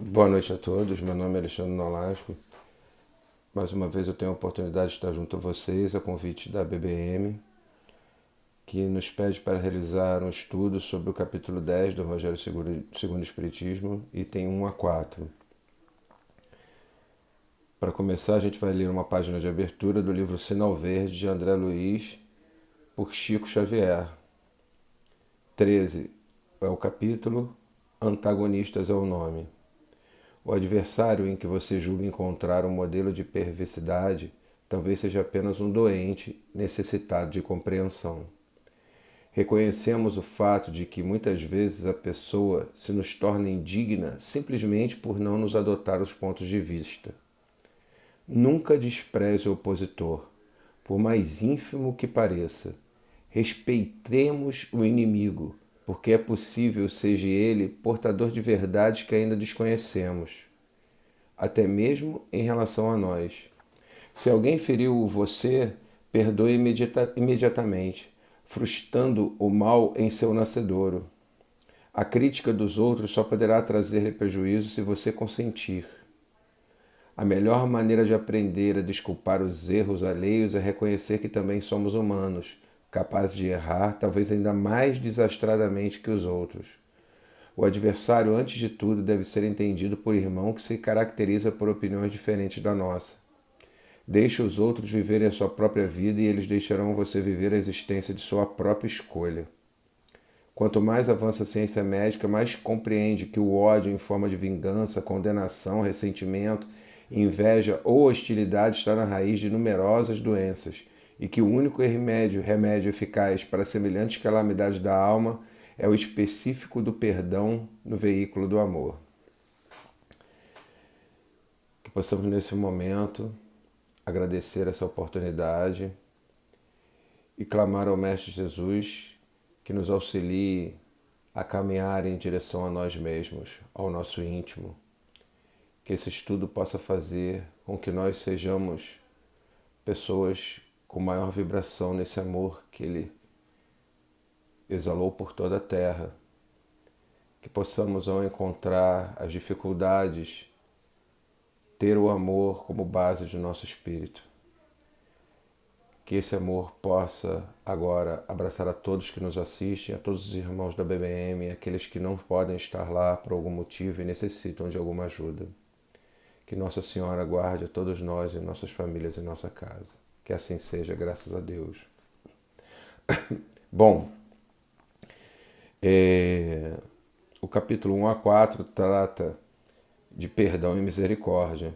Boa noite a todos, meu nome é Alexandre Nolasco. Mais uma vez eu tenho a oportunidade de estar junto a vocês, a convite da BBM, que nos pede para realizar um estudo sobre o capítulo 10 do Evangelho segundo o Espiritismo, item 1 a 4. Para começar, a gente vai ler uma página de abertura do livro Sinal Verde, de André Luiz, por Chico Xavier. 13 é o capítulo, Antagonistas é o nome. O adversário em que você julga encontrar um modelo de perversidade talvez seja apenas um doente necessitado de compreensão. Reconhecemos o fato de que muitas vezes a pessoa se nos torna indigna simplesmente por não nos adotar os pontos de vista. Nunca despreze o opositor, por mais ínfimo que pareça. Respeitemos o inimigo, porque é possível seja ele portador de verdades que ainda desconhecemos, até mesmo em relação a nós. Se alguém feriu você, perdoe imediatamente, frustrando o mal em seu nascedouro. A crítica dos outros só poderá trazer-lhe prejuízo se você consentir. A melhor maneira de aprender a desculpar os erros alheios é reconhecer que também somos humanos, capazes de errar, talvez ainda mais desastradamente que os outros. O adversário, antes de tudo, deve ser entendido por irmão que se caracteriza por opiniões diferentes da nossa. Deixe os outros viverem a sua própria vida e eles deixarão você viver a existência de sua própria escolha. Quanto mais avança a ciência médica, mais compreende que o ódio em forma de vingança, condenação, ressentimento, inveja ou hostilidade está na raiz de numerosas doenças e que o único remédio eficaz para semelhantes calamidades da alma é o específico do perdão no veículo do amor. Que possamos nesse momento agradecer essa oportunidade e clamar ao Mestre Jesus que nos auxilie a caminhar em direção a nós mesmos, ao nosso íntimo. Que esse estudo possa fazer com que nós sejamos pessoas com maior vibração nesse amor que Ele exalou por toda a terra. Que possamos, ao encontrar as dificuldades, ter o amor como base do nosso espírito. Que esse amor possa agora abraçar a todos que nos assistem, a todos os irmãos da BBM, aqueles que não podem estar lá por algum motivo e necessitam de alguma ajuda. Que Nossa Senhora guarde a todos nós e nossas famílias em nossa casa. Que assim seja, graças a Deus. Bom, o capítulo 1 a 4 trata de perdão e misericórdia.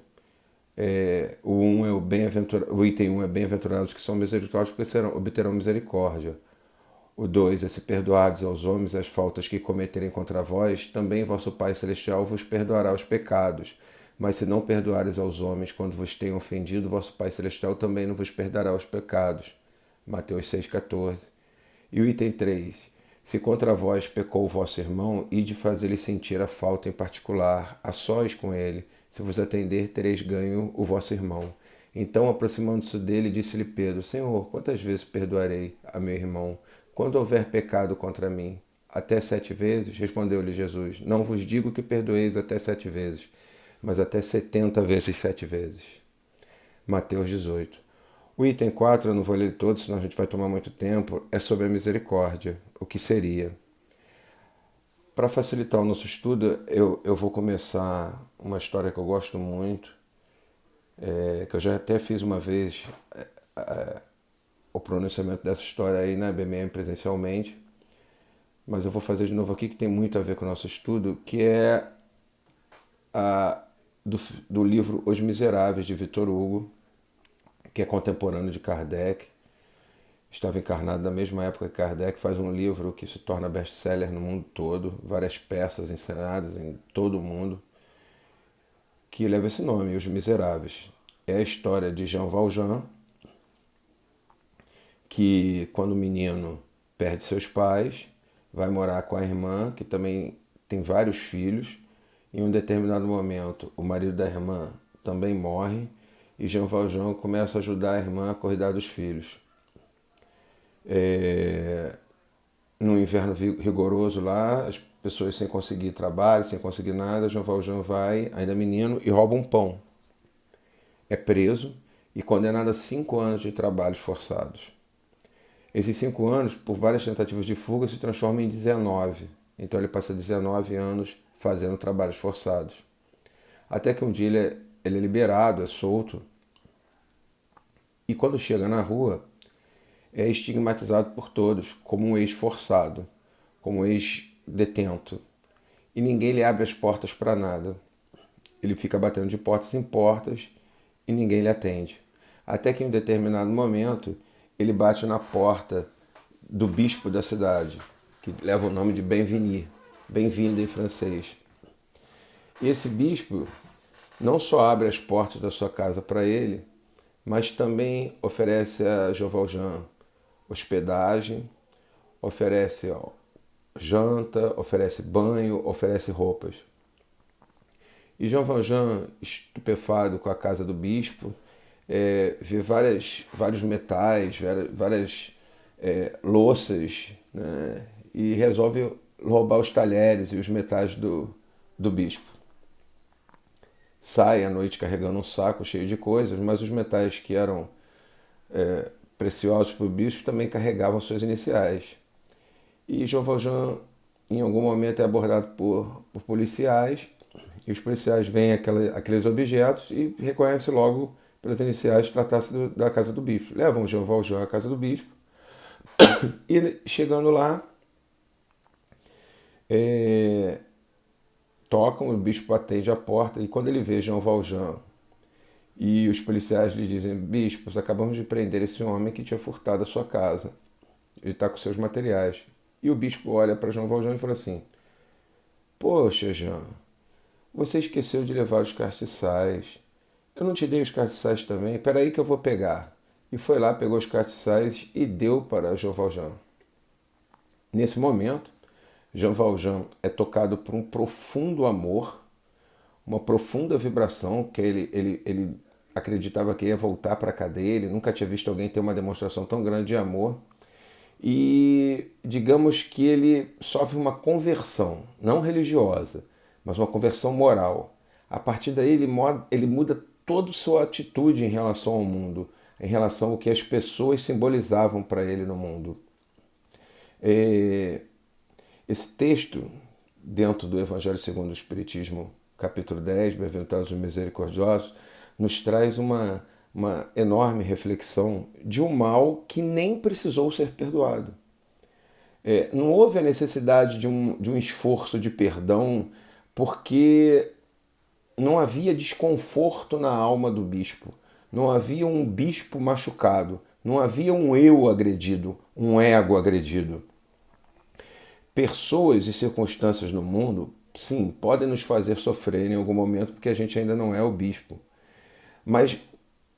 O item 1 é bem-aventurados que são misericórdios, porque obterão misericórdia. O 2 é se perdoardes aos homens as faltas que cometerem contra vós, também vosso Pai Celestial vos perdoará os pecados. Mas se não perdoares aos homens quando vos tenham ofendido, vosso Pai Celestial também não vos perdoará os pecados. Mateus 6,14. E o item 3. Se contra vós pecou o vosso irmão, ide fazer-lhe sentir a falta em particular, a sós com ele. Se vos atender, tereis ganho o vosso irmão. Então, aproximando-se dele, disse-lhe Pedro: Senhor, quantas vezes perdoarei a meu irmão, quando houver pecado contra mim? Até 7 vezes? Respondeu-lhe Jesus: Não vos digo que perdoeis até 7 vezes, mas até 70 vezes 7 vezes. Mateus 18. O item 4, eu não vou ler todo, senão a gente vai tomar muito tempo, é sobre a misericórdia. O que seria? Para facilitar o nosso estudo, eu vou começar uma história que eu gosto muito, que eu já até fiz uma vez o pronunciamento dessa história aí na BMM presencialmente, mas eu vou fazer de novo aqui que tem muito a ver com o nosso estudo, que é a, do livro Os Miseráveis, de Victor Hugo, que é contemporâneo de Kardec. Estava encarnado na mesma época que Kardec, faz um livro que se torna best-seller no mundo todo, várias peças encenadas em todo o mundo, que leva esse nome, Os Miseráveis. É a história de Jean Valjean, que quando o menino perde seus pais, vai morar com a irmã, que também tem vários filhos. Em um determinado momento, o marido da irmã também morre e Jean Valjean começa a ajudar a irmã a cuidar dos filhos. no inverno rigoroso lá, as pessoas sem conseguir trabalho, sem conseguir nada, Jean Valjean vai, ainda menino, e rouba um pão. É preso e condenado a 5 anos de trabalhos forçados. Esses 5 anos, por várias tentativas de fuga, se transformam em 19. Então ele passa 19 anos fazendo trabalhos forçados. Até que um dia ele é liberado, é solto. E quando chega na rua, é estigmatizado por todos como um ex-forçado, como um ex-detento. E ninguém lhe abre as portas para nada. Ele fica batendo de portas em portas e ninguém lhe atende. Até que em um determinado momento, ele bate na porta do bispo da cidade, que leva o nome de Benvenue, bem-vindo em francês. E esse bispo não só abre as portas da sua casa para ele, mas também oferece a Jean Valjean hospedagem, oferece janta, oferece banho, oferece roupas. E Jean Valjean, estupefado com a casa do bispo, vê vários metais, várias louças, né, e resolve roubar os talheres e os metais do bispo. Sai à noite carregando um saco cheio de coisas, mas os metais que eram preciosos para o bispo também carregavam suas iniciais. E Jean Valjean, em algum momento, é abordado por policiais, e os policiais veem aqueles objetos e reconhecem logo pelas iniciais tratar-se da casa do bispo. Levam Jean Valjean à casa do bispo e, chegando lá, tocam, o bispo atende a porta, e quando ele vê Jean Valjean e os policiais lhe dizem: bispo, acabamos de prender esse homem que tinha furtado a sua casa, ele está com seus materiais. E o bispo olha para Jean Valjean e fala assim: poxa, Jean, você esqueceu de levar os castiçais. Eu não te dei os castiçais também? Espera aí que eu vou pegar. E foi lá, pegou os castiçais e deu para Jean Valjean. Nesse momento, Jean Valjean é tocado por um profundo amor, uma profunda vibração, que ele acreditava que ia voltar para a cadeia, ele nunca tinha visto alguém ter uma demonstração tão grande de amor. E digamos que ele sofre uma conversão, não religiosa, mas uma conversão moral. A partir daí ele muda toda a sua atitude em relação ao mundo, em relação ao que as pessoas simbolizavam para ele no mundo. Esse texto, dentro do Evangelho segundo o Espiritismo, capítulo 10, Bem-aventurados os misericordiosos, nos traz uma enorme reflexão de um mal que nem precisou ser perdoado. Não houve a necessidade de um esforço de perdão, porque não havia desconforto na alma do bispo, não havia um bispo machucado, não havia um eu agredido, um ego agredido. Pessoas e circunstâncias no mundo, sim, podem nos fazer sofrer em algum momento, porque a gente ainda não é o bispo. Mas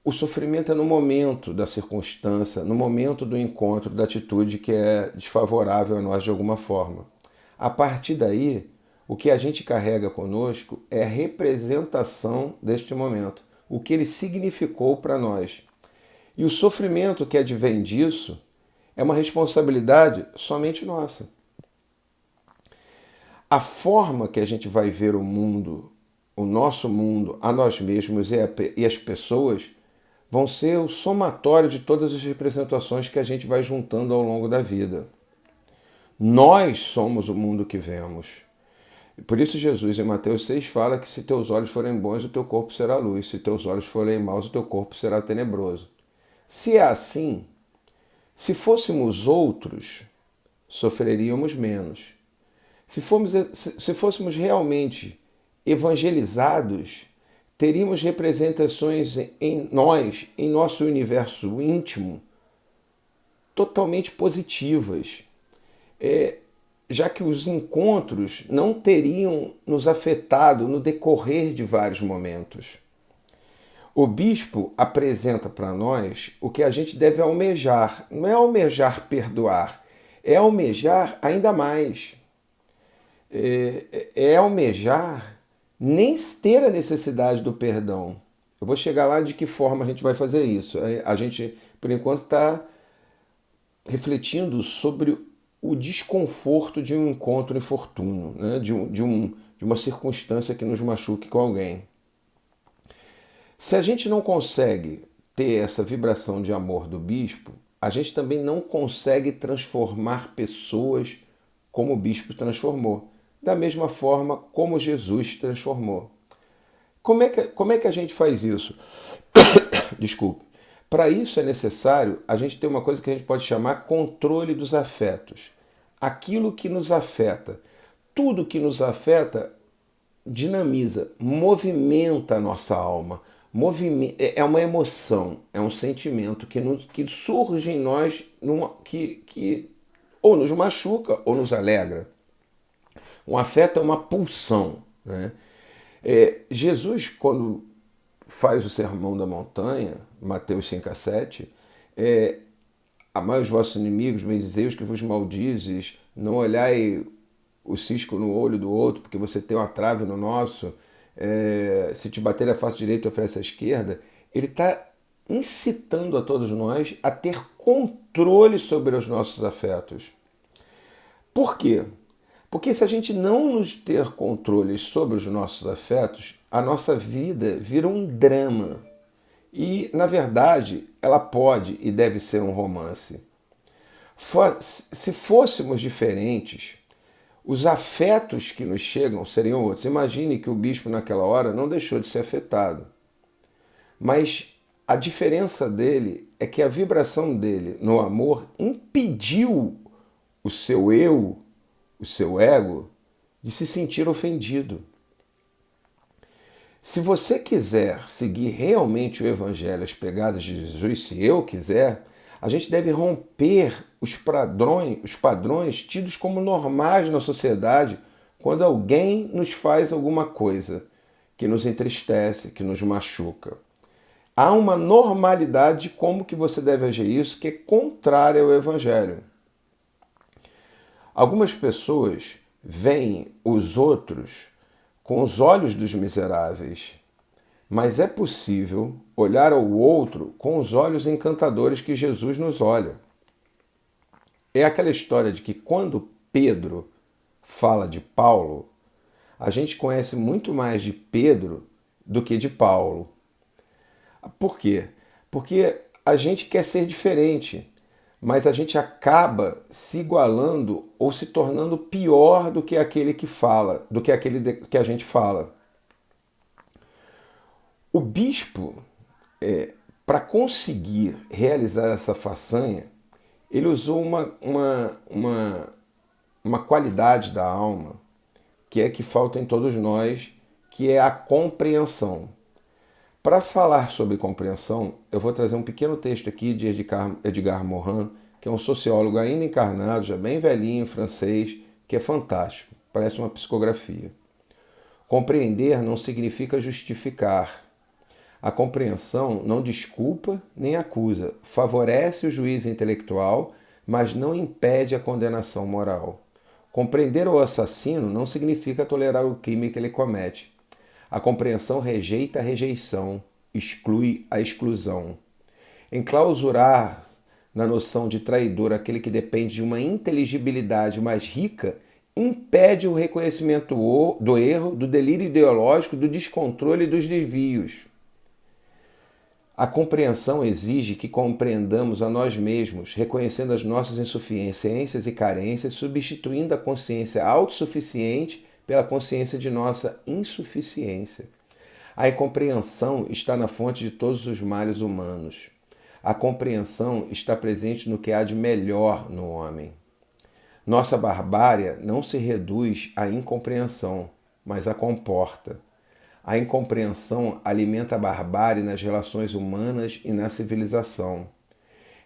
o sofrimento é no momento da circunstância, no momento do encontro, da atitude que é desfavorável a nós de alguma forma. A partir daí, o que a gente carrega conosco é a representação deste momento, o que ele significou para nós. E o sofrimento que advém disso é uma responsabilidade somente nossa. A forma que a gente vai ver o mundo, o nosso mundo, a nós mesmos e as pessoas, vão ser o somatório de todas as representações que a gente vai juntando ao longo da vida. Nós somos o mundo que vemos. E por isso Jesus, em Mateus 6, fala que se teus olhos forem bons, o teu corpo será luz. Se teus olhos forem maus, o teu corpo será tenebroso. Se é assim, se fôssemos outros, sofreríamos menos. Se fôssemos realmente evangelizados, teríamos representações em nós, em nosso universo íntimo, totalmente positivas, já que os encontros não teriam nos afetado no decorrer de vários momentos. O bispo apresenta para nós o que a gente deve almejar. Não é almejar perdoar, é almejar ainda mais. É almejar nem ter a necessidade do perdão. Eu vou chegar lá de que forma a gente vai fazer isso. A gente, por enquanto, está refletindo sobre o desconforto de um encontro infortúnio, né? de uma circunstância que nos machuque com alguém. Se a gente não consegue ter essa vibração de amor do bispo, a gente também não consegue transformar pessoas como o bispo transformou, da mesma forma como Jesus transformou. Como é que a gente faz isso? Desculpe. Para isso é necessário a gente ter uma coisa que a gente pode chamar controle dos afetos. Aquilo que nos afeta, tudo que nos afeta dinamiza, movimenta a nossa alma. É uma emoção, é um sentimento que surge em nós que ou nos machuca ou nos alegra. Um afeto é uma pulsão, né? Jesus, quando faz o Sermão da Montanha, Mateus 5:7, amai os vossos inimigos, bendizei os que vos maldizes, não olhai o cisco no olho do outro, porque você tem uma trave no nosso, se te bater a face direita, oferece a esquerda. Ele está incitando a todos nós a ter controle sobre os nossos afetos. Por quê? Porque se a gente não nos ter controle sobre os nossos afetos, a nossa vida vira um drama. E, na verdade, ela pode e deve ser um romance. Se fôssemos diferentes, os afetos que nos chegam seriam outros. Imagine que o bispo naquela hora não deixou de ser afetado. Mas a diferença dele é que a vibração dele no amor impediu o seu eu, o seu ego, de se sentir ofendido. Se você quiser seguir realmente o Evangelho, as pegadas de Jesus, se eu quiser, a gente deve romper os padrões tidos como normais na sociedade quando alguém nos faz alguma coisa que nos entristece, que nos machuca. Há uma normalidade de como que você deve agir isso que é contrária ao Evangelho. Algumas pessoas veem os outros com os olhos dos miseráveis, mas é possível olhar ao outro com os olhos encantadores que Jesus nos olha. É aquela história de que quando Pedro fala de Paulo, a gente conhece muito mais de Pedro do que de Paulo. Por quê? Porque a gente quer ser diferente, mas a gente acaba se igualando ou se tornando pior do que aquele que fala, do que aquele que a gente fala. O bispo, para conseguir realizar essa façanha, ele usou uma qualidade da alma que falta em todos nós, que é a compreensão. Para falar sobre compreensão, eu vou trazer um pequeno texto aqui de Edgar Morin, que é um sociólogo ainda encarnado, já bem velhinho, francês, que é fantástico, parece uma psicografia. Compreender não significa justificar. A compreensão não desculpa nem acusa, favorece o juízo intelectual, mas não impede a condenação moral. Compreender o assassino não significa tolerar o crime que ele comete. A compreensão rejeita a rejeição, exclui a exclusão. Enclausurar na noção de traidor aquele que depende de uma inteligibilidade mais rica impede o reconhecimento do erro, do delírio ideológico, do descontrole e dos desvios. A compreensão exige que compreendamos a nós mesmos, reconhecendo as nossas insuficiências e carências, substituindo a consciência autossuficiente pela consciência de nossa insuficiência. A incompreensão está na fonte de todos os males humanos. A compreensão está presente no que há de melhor no homem. Nossa barbárie não se reduz à incompreensão, mas a comporta. A incompreensão alimenta a barbárie nas relações humanas e na civilização.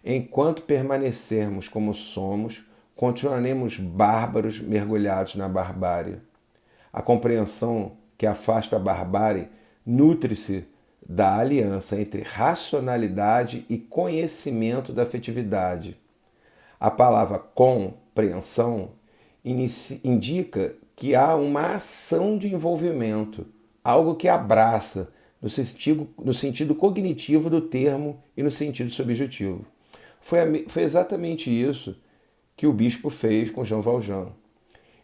Enquanto permanecermos como somos, continuaremos bárbaros mergulhados na barbárie. A compreensão que afasta a barbárie nutre-se da aliança entre racionalidade e conhecimento da afetividade. A palavra compreensão indica que há uma ação de envolvimento, algo que abraça, no sentido cognitivo do termo e no sentido subjetivo. Foi exatamente isso que o bispo fez com Jean Valjean.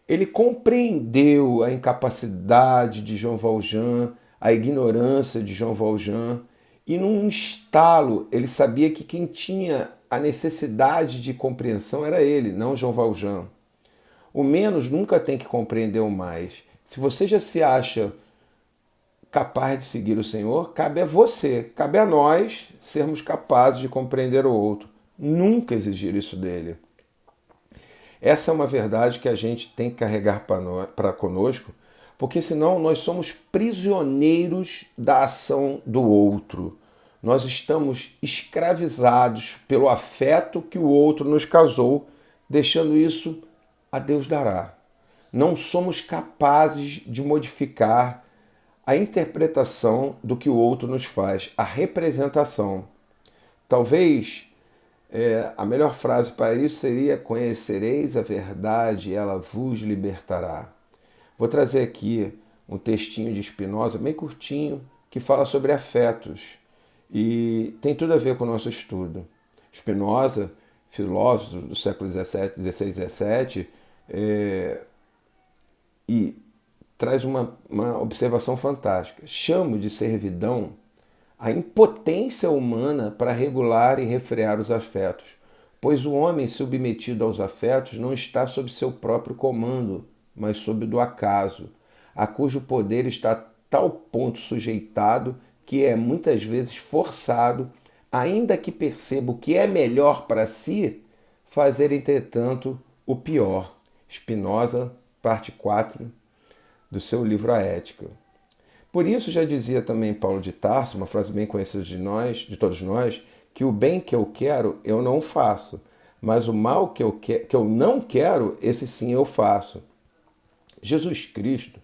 Ele compreendeu a incapacidade de Jean Valjean, a ignorância de Jean Valjean, e num estalo ele sabia que quem tinha a necessidade de compreensão era ele, não Jean Valjean. O menos nunca tem que compreender o mais. Se você já se acha capaz de seguir o Senhor, cabe a você, cabe a nós sermos capazes de compreender o outro. Nunca exigir isso dele. Essa é uma verdade que a gente tem que carregar para conosco, porque senão nós somos prisioneiros da ação do outro. Nós estamos escravizados pelo afeto que o outro nos causou, deixando isso a Deus dará. Não somos capazes de modificar a interpretação do que o outro nos faz, a representação. Talvez a melhor frase para isso seria: conhecereis a verdade e ela vos libertará. Vou trazer aqui um textinho de Spinoza, bem curtinho, que fala sobre afetos e tem tudo a ver com o nosso estudo. Spinoza, filósofo do século XVI, XVII, e traz uma observação fantástica. Chamo de servidão a impotência humana para regular e refrear os afetos, pois o homem submetido aos afetos não está sob seu próprio comando, mas sob o do acaso, a cujo poder está a tal ponto sujeitado que é muitas vezes forçado, ainda que perceba o que é melhor para si, fazer, entretanto, o pior. Spinoza, parte 4, do seu livro A Ética. Por isso já dizia também Paulo de Tarso, uma frase bem conhecida de todos nós, que o bem que eu quero, eu não faço, mas o mal que eu não quero, esse sim eu faço. Jesus Cristo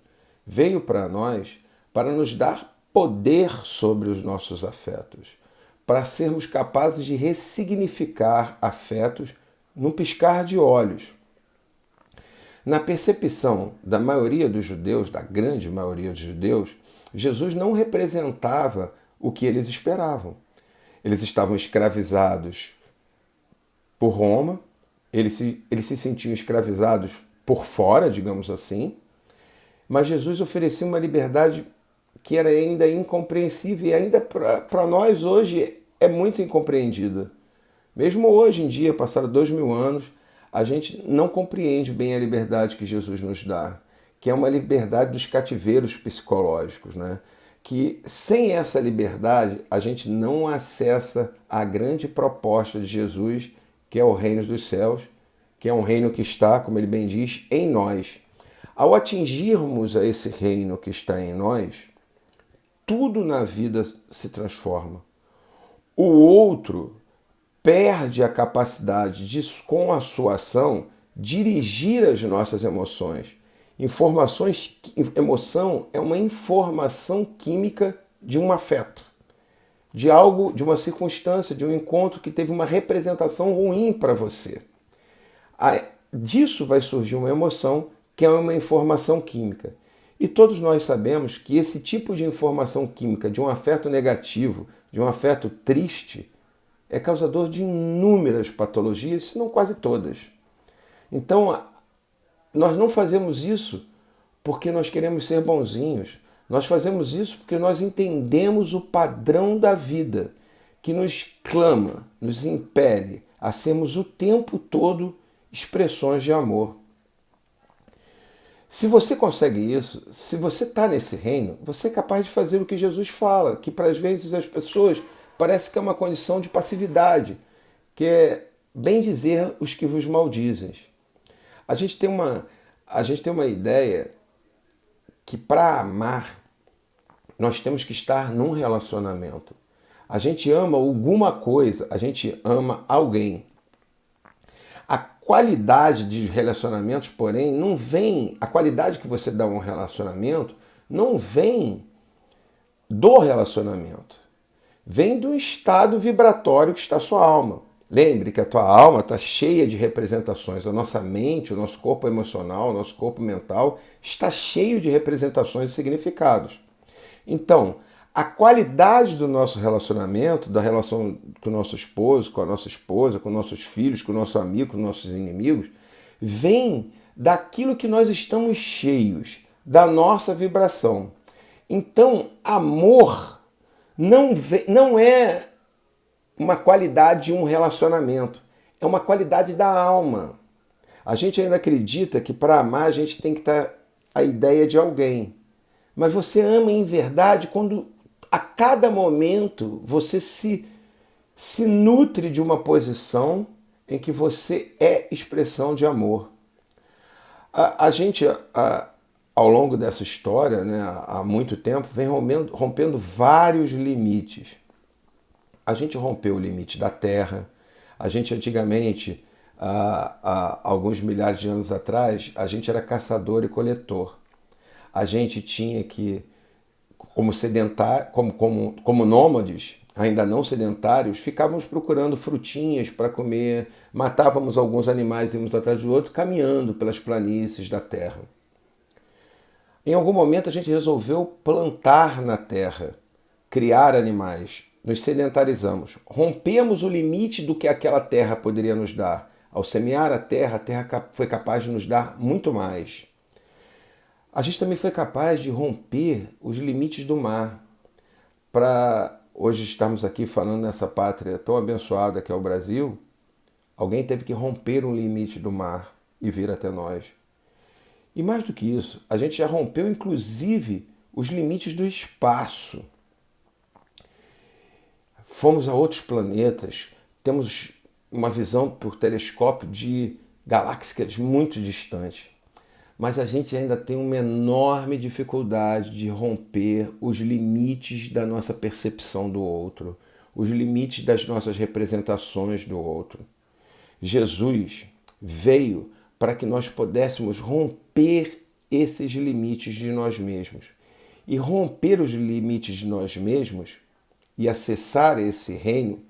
veio para nós para nos dar poder sobre os nossos afetos, para sermos capazes de ressignificar afetos num piscar de olhos. Na percepção da maioria dos judeus, da grande maioria dos judeus, Jesus não representava o que eles esperavam. Eles estavam escravizados por Roma, eles se sentiam escravizados por fora, digamos assim, mas Jesus oferecia uma liberdade que era ainda incompreensível e ainda para nós hoje é muito incompreendida. Mesmo hoje em dia, passados 2000 anos, a gente não compreende bem a liberdade que Jesus nos dá, que é uma liberdade dos cativeiros psicológicos, né? Que sem essa liberdade a gente não acessa a grande proposta de Jesus, que é o reino dos céus, que é um reino que está, como ele bem diz, em nós. Ao atingirmos a esse reino que está em nós, tudo na vida se transforma. O outro perde a capacidade de, com a sua ação, dirigir as nossas emoções. Emoção é uma informação química de um afeto, de algo, de uma circunstância, de um encontro que teve uma representação ruim para você. Disso vai surgir uma emoção que é uma informação química. E todos nós sabemos que esse tipo de informação química, de um afeto negativo, de um afeto triste, é causador de inúmeras patologias, se não quase todas. Então, nós não fazemos isso porque nós queremos ser bonzinhos. Nós fazemos isso porque nós entendemos o padrão da vida, que nos clama, nos impele a sermos o tempo todo expressões de amor. Se você consegue isso, se você está nesse reino, você é capaz de fazer o que Jesus fala, que para as vezes as pessoas parece que é uma condição de passividade, que é bem dizer os que vos maldizem. A gente tem uma ideia que para amar nós temos que estar num relacionamento. A gente ama alguma coisa, a gente ama alguém. A qualidade de relacionamentos, porém, não vem, a qualidade que você dá a um relacionamento não vem do relacionamento. Vem do estado vibratório que está a sua alma. Lembre que a tua alma está cheia de representações. A nossa mente, o nosso corpo emocional, o nosso corpo mental está cheio de representações e significados. Então, A qualidade do nosso relacionamento, da relação com o nosso esposo, com a nossa esposa, com nossos filhos, com o nosso amigo, com nossos inimigos, vem daquilo que nós estamos cheios, da nossa vibração. Então, amor não é uma qualidade de um relacionamento, é uma qualidade da alma. A gente ainda acredita que para amar a gente tem que estar a ideia de alguém. Mas você ama em verdade quando a cada momento você se nutre de uma posição em que você é expressão de amor. A gente, ao longo dessa história, né, há muito tempo, vem rompendo vários limites. A gente rompeu o limite da terra. A gente antigamente, há alguns milhares de anos atrás, a gente era caçador e coletor. A gente tinha que, como nômades, ainda não sedentários, ficávamos procurando frutinhas para comer, matávamos alguns animais e íamos atrás do outro, caminhando pelas planícies da terra. Em algum momento a gente resolveu plantar na terra, criar animais, nos sedentarizamos, rompemos o limite do que aquela terra poderia nos dar. Ao semear a terra foi capaz de nos dar muito mais. A gente também foi capaz de romper os limites do mar. Para hoje estarmos aqui falando nessa pátria tão abençoada que é o Brasil, alguém teve que romper um limite do mar e vir até nós. E mais do que isso, a gente já rompeu inclusive os limites do espaço. Fomos a outros planetas, temos uma visão por telescópio de galáxias muito distantes. Mas a gente ainda tem uma enorme dificuldade de romper os limites da nossa percepção do outro, os limites das nossas representações do outro. Jesus veio para que nós pudéssemos romper esses limites de nós mesmos. E romper os limites de nós mesmos e acessar esse reino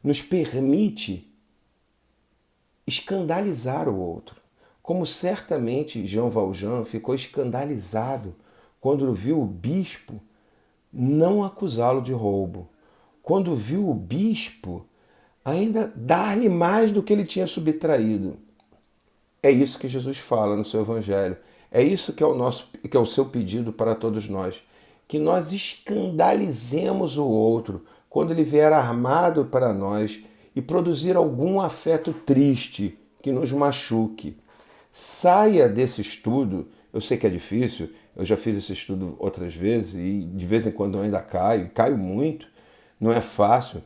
nos permite escandalizar o outro. Como certamente Jean Valjean ficou escandalizado quando viu o bispo não acusá-lo de roubo. Quando viu o bispo ainda dar-lhe mais do que ele tinha subtraído. É isso que Jesus fala no seu evangelho. É isso que é o seu pedido para todos nós. Que nós escandalizemos o outro quando ele vier armado para nós e produzir algum afeto triste que nos machuque. Saia desse estudo, eu sei que é difícil, eu já fiz esse estudo outras vezes e de vez em quando eu ainda caio, e caio muito, não é fácil,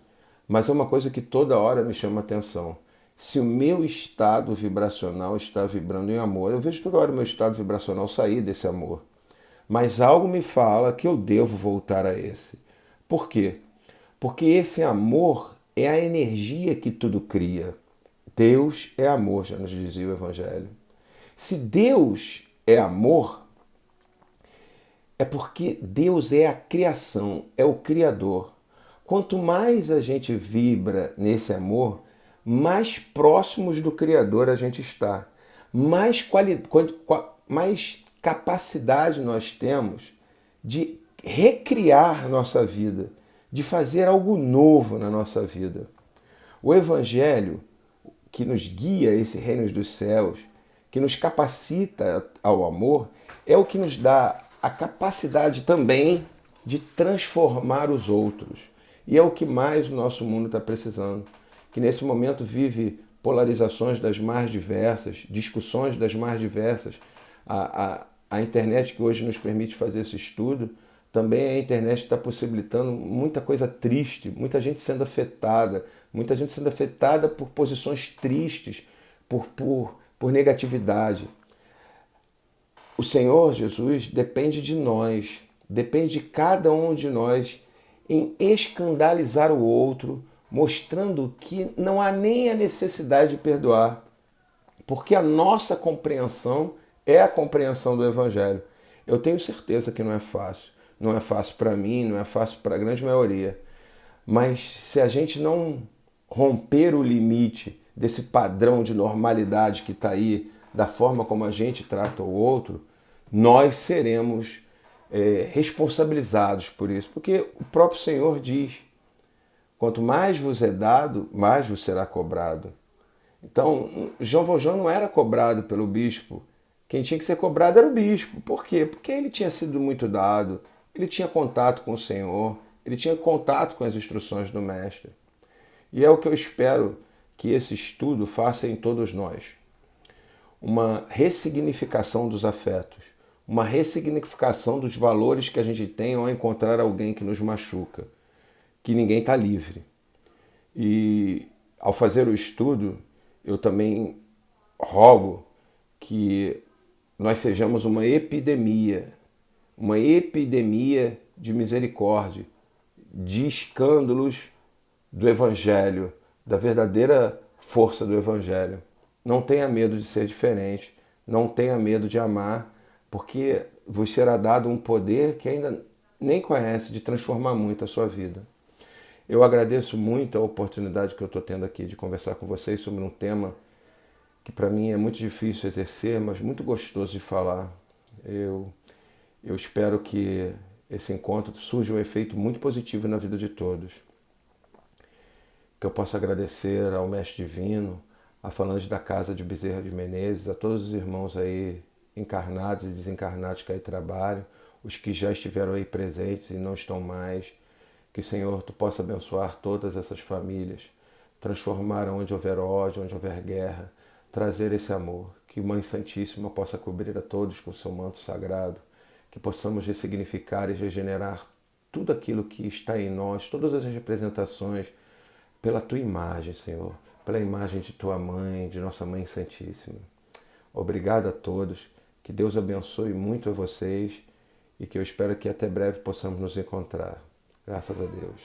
mas é uma coisa que toda hora me chama a atenção. Se o meu estado vibracional está vibrando em amor, eu vejo toda hora o meu estado vibracional sair desse amor, mas algo me fala que eu devo voltar a esse. Por quê? Porque esse amor é a energia que tudo cria. Deus é amor, já nos dizia o Evangelho. Se Deus é amor, é porque Deus é a criação, é o Criador. Quanto mais a gente vibra nesse amor, mais próximos do Criador a gente está. Mais capacidade nós temos de recriar nossa vida, de fazer algo novo na nossa vida. O Evangelho, que nos guia a esse reino dos céus, que nos capacita ao amor, é o que nos dá a capacidade também de transformar os outros. E é o que mais o nosso mundo está precisando, que nesse momento vive polarizações das mais diversas, discussões das mais diversas. A internet que hoje nos permite fazer esse estudo, também a internet está possibilitando muita coisa triste, muita gente sendo afetada por posições tristes, por negatividade. O Senhor Jesus depende de nós, depende de cada um de nós em escandalizar o outro, mostrando que não há nem a necessidade de perdoar, porque a nossa compreensão é a compreensão do Evangelho. Eu tenho certeza que não é fácil. Não é fácil para mim, não é fácil para a grande maioria. Mas se a gente não romper o limite desse padrão de normalidade que está aí, da forma como a gente trata o outro, nós seremos responsabilizados por isso, porque o próprio Senhor diz: quanto mais vos é dado, mais vos será cobrado. Então, João Valjean não era cobrado pelo bispo. Quem tinha que ser cobrado era o bispo. Por quê? Porque ele tinha sido muito dado, ele tinha contato com o Senhor, ele tinha contato com as instruções do Mestre. E é o que eu espero que esse estudo faça em todos nós. Uma ressignificação dos afetos, uma ressignificação dos valores que a gente tem ao encontrar alguém que nos machuca, que ninguém está livre. E ao fazer o estudo, eu também rogo que nós sejamos uma epidemia de misericórdia, de escândalos do Evangelho, da verdadeira força do Evangelho. Não tenha medo de ser diferente, não tenha medo de amar, porque vos será dado um poder que ainda nem conhece de transformar muito a sua vida. Eu agradeço muito a oportunidade que eu estou tendo aqui de conversar com vocês sobre um tema que para mim é muito difícil exercer, mas muito gostoso de falar. Eu espero que esse encontro surja um efeito muito positivo na vida de todos. Que eu possa agradecer ao Mestre Divino, a Falange da Casa de Bezerra de Menezes, a todos os irmãos aí encarnados e desencarnados que aí trabalham, os que já estiveram aí presentes e não estão mais. Que, Senhor, Tu possa abençoar todas essas famílias, transformar onde houver ódio, onde houver guerra, trazer esse amor. Que Mãe Santíssima possa cobrir a todos com seu manto sagrado, que possamos ressignificar e regenerar tudo aquilo que está em nós, todas as representações, pela Tua imagem, Senhor, pela imagem de Tua Mãe, de nossa Mãe Santíssima. Obrigado a todos, que Deus abençoe muito a vocês e que eu espero que até breve possamos nos encontrar. Graças a Deus.